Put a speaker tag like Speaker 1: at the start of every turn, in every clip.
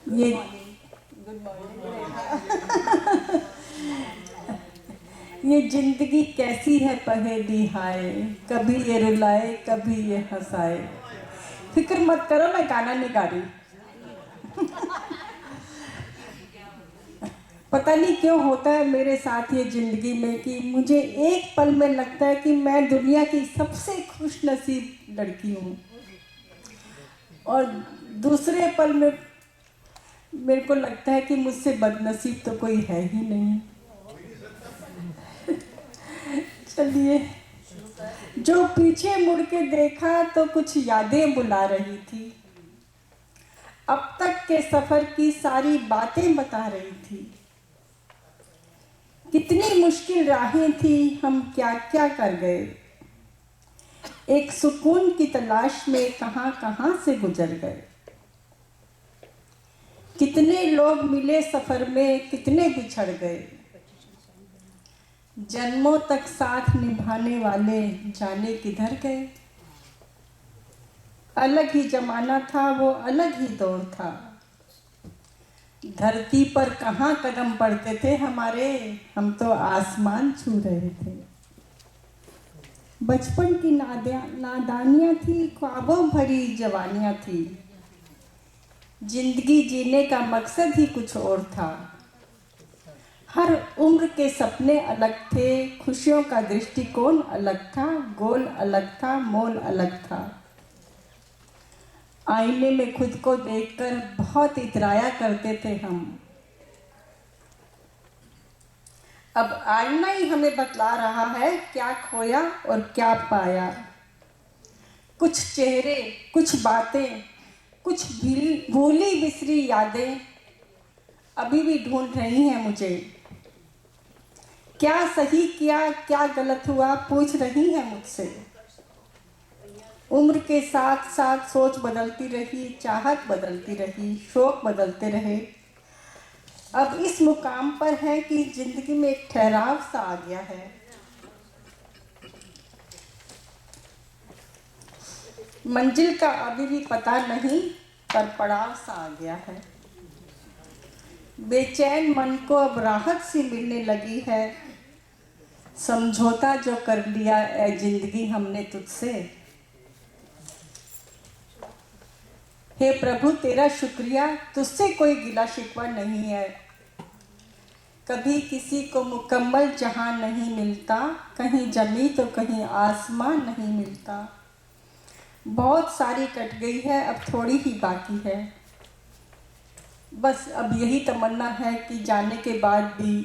Speaker 1: ये ये जिंदगी कैसी है पहेली हाय, कभी ये रुलाए कभी ये हंसाए। फिक्र मत करो, मैं गाना नहीं गा रही। पता नहीं क्यों होता है मेरे साथ ये जिंदगी में कि मुझे एक पल में लगता है कि मैं दुनिया की सबसे खुश नसीब लड़की हूँ, और दूसरे पल में मेरे को लगता है कि मुझसे बदनसीब तो कोई है ही नहीं। चलिए, जो पीछे मुड़ के देखा तो कुछ यादें बुला रही थी, अब तक के सफर की सारी बातें बता रही थी। कितनी मुश्किल राहें थी, हम क्या क्या कर गए, एक सुकून की तलाश में कहां कहां से गुजर गए। कितने लोग मिले सफर में, कितने बिछड़ गए, जन्मों तक साथ निभाने वाले जाने किधर गए। अलग ही जमाना था वो, अलग ही दौर था, धरती पर कहाँ कदम पड़ते थे हमारे, हम तो आसमान छू रहे थे। बचपन की नादानियाँ थी, ख्वाबों भरी जवानियाँ थी, जिंदगी जीने का मकसद ही कुछ और था। हर उम्र के सपने अलग थे, खुशियों का दृष्टिकोण अलग था, गोल अलग था, मोल अलग था। आईने में खुद को देखकर बहुत इतराया करते थे हम, अब आईना ही हमें बतला रहा है क्या खोया और क्या पाया। कुछ चेहरे, कुछ बातें, कुछ भूली बिसरी यादें अभी भी ढूंढ रही हैं मुझे। क्या सही किया क्या गलत हुआ पूछ रही हैं मुझसे। उम्र के साथ साथ सोच बदलती रही, चाहत बदलती रही, शौक बदलते रहे। अब इस मुकाम पर है कि जिंदगी में एक ठहराव सा आ गया है। मंजिल का अभी भी पता नहीं, पर पड़ाव सा आ गया है। बेचैन मन को अब राहत सी मिलने लगी है, समझौता जो कर लिया ऐ जिंदगी हमने तुझसे। हे प्रभु तेरा शुक्रिया, तुझसे कोई गिला शिकवा नहीं है। कभी किसी को मुकम्मल जहां नहीं मिलता, कहीं जमी तो कहीं आसमान नहीं मिलता। बहुत सारी कट गई है, अब थोड़ी ही बाकी है। बस अब यही तमन्ना है कि जाने के बाद भी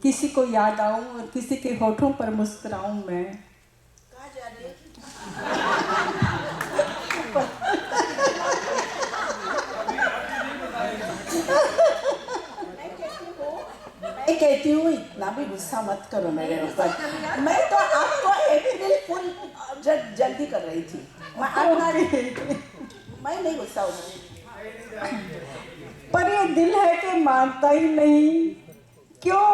Speaker 1: किसी को याद आऊं और किसी के होठों पर मुस्कुराऊं मैं। कहाँ जा रही है? मैं कहती हूँ इतना भी गुस्सा मत करो मेरे ऊपर। मैं तो आपको अप्रैल फुल जल्दी कर रही थी। मैं नहीं गुस्सा हो रही, पर ये दिल है कि मानता ही नहीं। क्यों?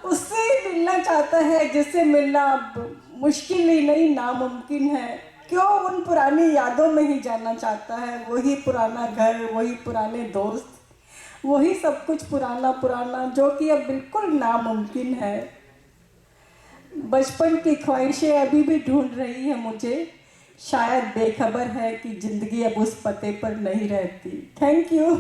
Speaker 1: उससे मिलना चाहता है जिससे मिलना अब मुश्किल ही नहीं नामुमकिन है। क्यों उन पुरानी यादों में ही जाना चाहता है, वही पुराना घर, वही पुराने दोस्त, वही सब कुछ पुराना पुराना जो कि अब बिल्कुल नामुमकिन है। बचपन की ख्वाहिशें अभी भी ढूंढ रही है मुझे, शायद बेखबर है कि जिंदगी अब उस पते पर नहीं रहती। Thank you.